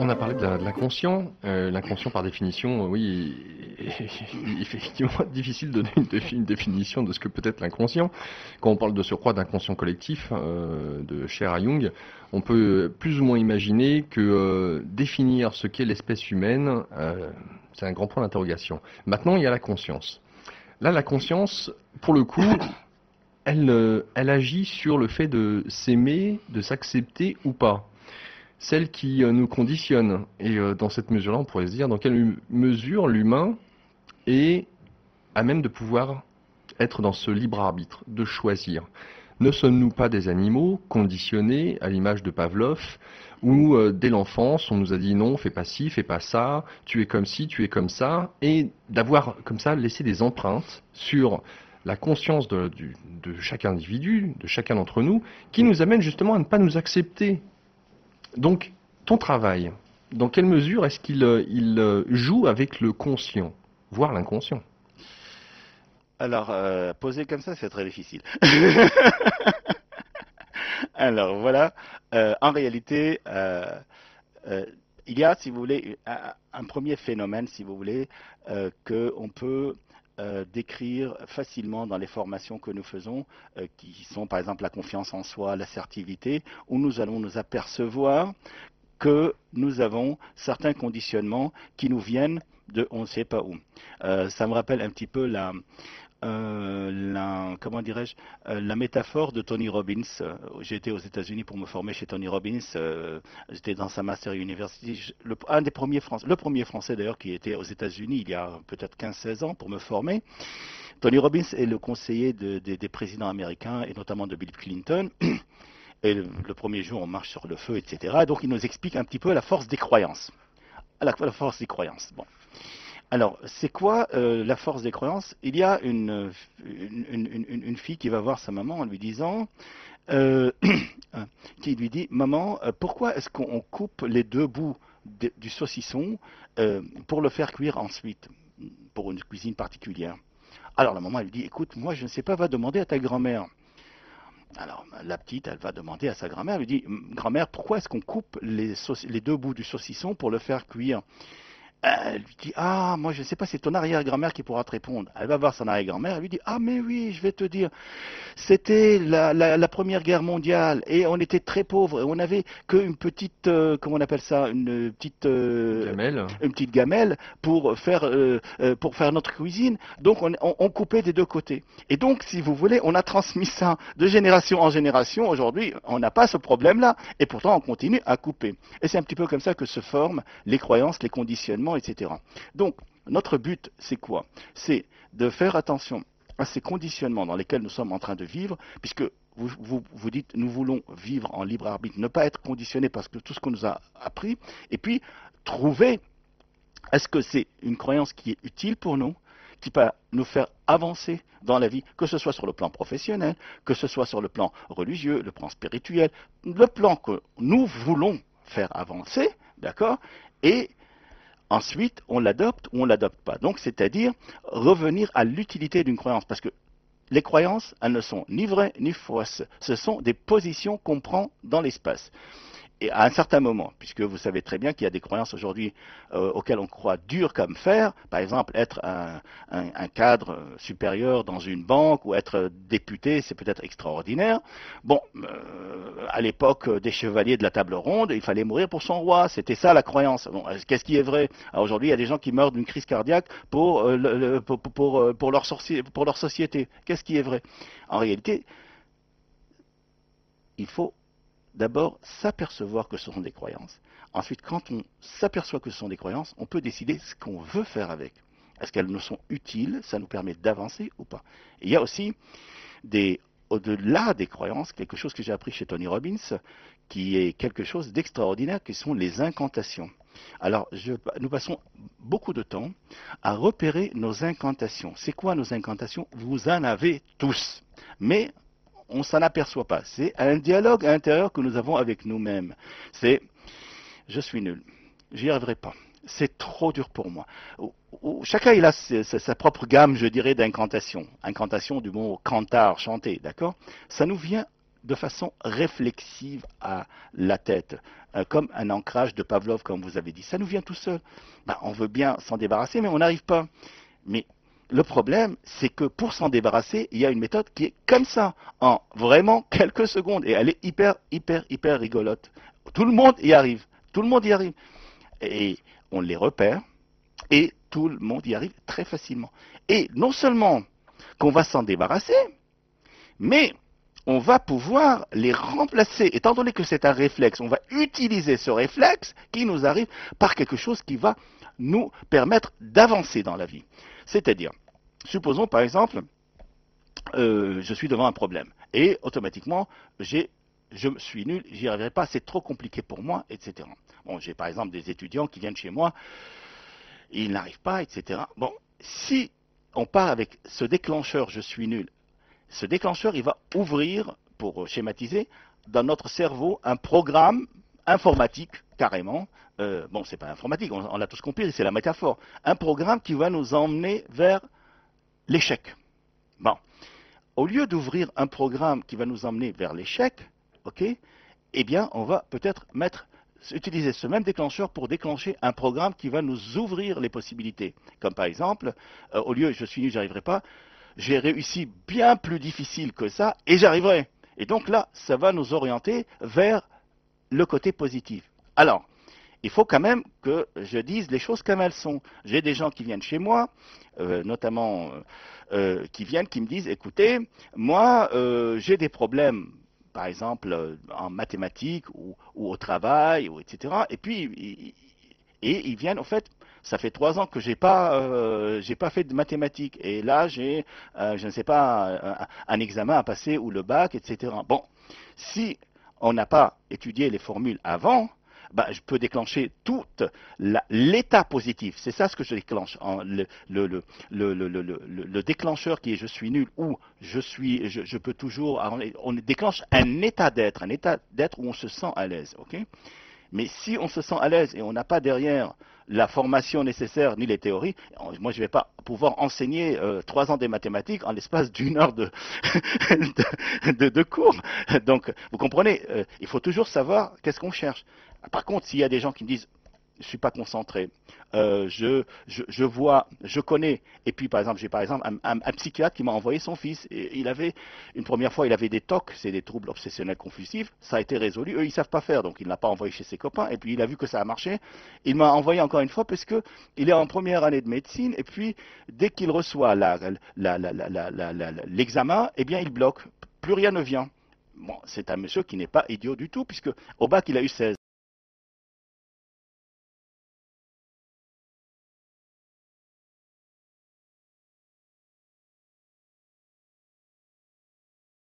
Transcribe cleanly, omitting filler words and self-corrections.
On a parlé de l'inconscient. L'inconscient, par définition, oui, est effectivement difficile de donner une définition de ce que peut être l'inconscient. Quand on parle de surcroît d'inconscient collectif, de Cher à Jung, on peut plus ou moins imaginer que définir ce qu'est l'espèce humaine, c'est un grand point d'interrogation. Maintenant, il y a la conscience. Là, la conscience, pour le coup, elle agit sur le fait de s'aimer, de s'accepter ou pas. Celle qui nous conditionne. Et dans cette mesure-là, on pourrait se dire dans quelle mesure l'humain est à même de pouvoir être dans ce libre arbitre, de choisir. Ne sommes-nous pas des animaux conditionnés à l'image de Pavlov, où dès l'enfance, on nous a dit non, fais pas ci, fais pas ça, tu es comme ci, tu es comme ça, et d'avoir comme ça laissé des empreintes sur la conscience de chaque individu, de chacun d'entre nous, qui nous amène justement à ne pas nous accepter. Donc, ton travail, dans quelle mesure est-ce qu'il joue avec le conscient, voire l'inconscient? Alors, poser comme ça, c'est très difficile. Alors, voilà. En réalité, il y a, si vous voulez, un premier phénomène, si vous voulez, qu'on peut décrire facilement dans les formations que nous faisons, qui sont par exemple la confiance en soi, l'assertivité, où nous allons nous apercevoir que nous avons certains conditionnements qui nous viennent de on ne sait pas où. Ça me rappelle un petit peu comment dirais-je, la métaphore de Tony Robbins. J'ai été aux États-Unis pour me former chez Tony Robbins. J'étais dans sa Master University. Un des premiers Français, le premier Français d'ailleurs qui était aux États-Unis il y a peut-être 15-16 ans pour me former. Tony Robbins est le conseiller des présidents américains et notamment de Bill Clinton. Et le premier jour, on marche sur le feu, etc. Donc, il nous explique un petit peu la force des croyances. La force des croyances. Bon. Alors, c'est quoi la force des croyances? Il y a une fille qui va voir sa maman en lui disant, qui lui dit, maman, pourquoi est-ce qu'on coupe les deux bouts du saucisson pour le faire cuire ensuite, pour une cuisine particulière? Alors, la maman, elle lui dit, écoute, moi, je ne sais pas, va demander à ta grand-mère. Alors, la petite, elle va demander à sa grand-mère, elle lui dit, grand-mère, pourquoi est-ce qu'on coupe les deux bouts du saucisson pour le faire cuire? Elle lui dit, ah, moi je ne sais pas, c'est ton arrière-grand-mère qui pourra te répondre. Elle va voir son arrière-grand-mère, elle lui dit, ah mais oui, je vais te dire, c'était la Première Guerre mondiale et on était très pauvres et on n'avait qu'une petite, comment on appelle ça, Gamelle. une petite gamelle pour faire notre cuisine. Donc on coupait des deux côtés. Et donc, si vous voulez, on a transmis ça de génération en génération. Aujourd'hui, on n'a pas ce problème-là et pourtant on continue à couper. Et c'est un petit peu comme ça que se forment les croyances, les conditionnements, etc. Donc, notre but, c'est quoi? C'est de faire attention à ces conditionnements dans lesquels nous sommes en train de vivre, puisque vous dites, nous voulons vivre en libre arbitre, ne pas être conditionnés parce que tout ce qu'on nous a appris, et puis trouver, est-ce que c'est une croyance qui est utile pour nous, qui peut nous faire avancer dans la vie, que ce soit sur le plan professionnel, que ce soit sur le plan religieux, le plan spirituel, le plan que nous voulons faire avancer, d'accord? Et ensuite, on l'adopte ou on ne l'adopte pas. Donc, c'est-à-dire revenir à l'utilité d'une croyance. Parce que les croyances, elles ne sont ni vraies ni fausses. Ce sont des positions qu'on prend dans l'espace. Et à un certain moment, puisque vous savez très bien qu'il y a des croyances aujourd'hui auxquelles on croit dur comme fer, par exemple être un cadre supérieur dans une banque ou être député, c'est peut-être extraordinaire. Bon, à l'époque des chevaliers de la table ronde, il fallait mourir pour son roi, c'était ça la croyance. Bon, qu'est-ce qui est vrai? Alors aujourd'hui, il y a des gens qui meurent d'une crise cardiaque pour leur société. Qu'est-ce qui est vrai? En réalité, il faut d'abord s'apercevoir que ce sont des croyances. Ensuite, quand on s'aperçoit que ce sont des croyances, on peut décider ce qu'on veut faire avec. Est-ce qu'elles nous sont utiles? Ça nous permet d'avancer ou pas? Et il y a aussi, au-delà des croyances, quelque chose que j'ai appris chez Tony Robbins, qui est quelque chose d'extraordinaire, qui sont les incantations. Alors, nous passons beaucoup de temps à repérer nos incantations. C'est quoi nos incantations? Vous en avez tous. Mais on ne s'en aperçoit pas. C'est un dialogue intérieur que nous avons avec nous-mêmes. C'est « je suis nul, j'y arriverai pas, c'est trop dur pour moi ». Chacun il a sa propre gamme, je dirais, d'incantation. Incantation du mot cantar, chanter, d'accord? Ça nous vient de façon réflexive à la tête, comme un ancrage de Pavlov, comme vous avez dit. Ça nous vient tout seul. Ben, on veut bien s'en débarrasser, mais on n'arrive pas. Mais le problème, c'est que pour s'en débarrasser, il y a une méthode qui est comme ça, en vraiment quelques secondes, et elle est hyper rigolote. Tout le monde y arrive. Tout le monde y arrive. Et on les repère, et tout le monde y arrive très facilement. Et non seulement qu'on va s'en débarrasser, mais on va pouvoir les remplacer. Étant donné que c'est un réflexe, on va utiliser ce réflexe qui nous arrive par quelque chose qui va nous permettre d'avancer dans la vie. C'est-à-dire, supposons par exemple, je suis devant un problème et automatiquement, je suis nul, j'y arriverai pas, c'est trop compliqué pour moi, etc. Bon, j'ai par exemple des étudiants qui viennent chez moi, ils n'arrivent pas, etc. Bon, si on part avec ce déclencheur, je suis nul, ce déclencheur, il va ouvrir, pour schématiser, dans notre cerveau un programme informatique, carrément. Bon, c'est pas informatique, on l'a tous compris, c'est la métaphore. Un programme qui va nous emmener vers l'échec. Bon, au lieu d'ouvrir un programme qui va nous emmener vers l'échec, ok, eh bien, on va peut-être utiliser ce même déclencheur pour déclencher un programme qui va nous ouvrir les possibilités. Comme par exemple, au lieu je suis nul, j'y arriverai pas, j'ai réussi bien plus difficile que ça et j'arriverai. Et donc là, ça va nous orienter vers le côté positif. Alors, il faut quand même que je dise les choses comme elles sont. J'ai des gens qui viennent chez moi, notamment qui me disent, écoutez, moi j'ai des problèmes, par exemple en mathématiques ou au travail, etc. Et puis ils viennent, en fait, ça fait 3 ans que j'ai pas fait de mathématiques. Et là, j'ai, je ne sais pas, un examen à passer ou le bac, etc. Bon, si on n'a pas étudié les formules avant, ben, je peux déclencher tout l'état positif. C'est ça ce que je déclenche. Le déclencheur qui est je suis nul ou je peux toujours. On déclenche un état d'être où on se sent à l'aise. Okay, mais si on se sent à l'aise et on n'a pas derrière la formation nécessaire ni les théories, moi je ne vais pas pouvoir enseigner 3 ans des mathématiques en l'espace d'1 heure de cours. Donc vous comprenez, il faut toujours savoir qu'est-ce qu'on cherche. Par contre, s'il y a des gens qui me disent je suis pas concentré, je vois, je connais, et puis par exemple, j'ai par exemple un psychiatre qui m'a envoyé son fils, et il avait, une première fois, il avait des TOC, c'est des troubles obsessionnels compulsifs, ça a été résolu, eux ils savent pas faire, donc il ne l'a pas envoyé chez ses copains, et puis il a vu que ça a marché, il m'a envoyé encore une fois parce que il est en première année de médecine, et puis dès qu'il reçoit l'examen, eh bien il bloque, plus rien ne vient. Bon, c'est un monsieur qui n'est pas idiot du tout, puisque au bac il a eu 16.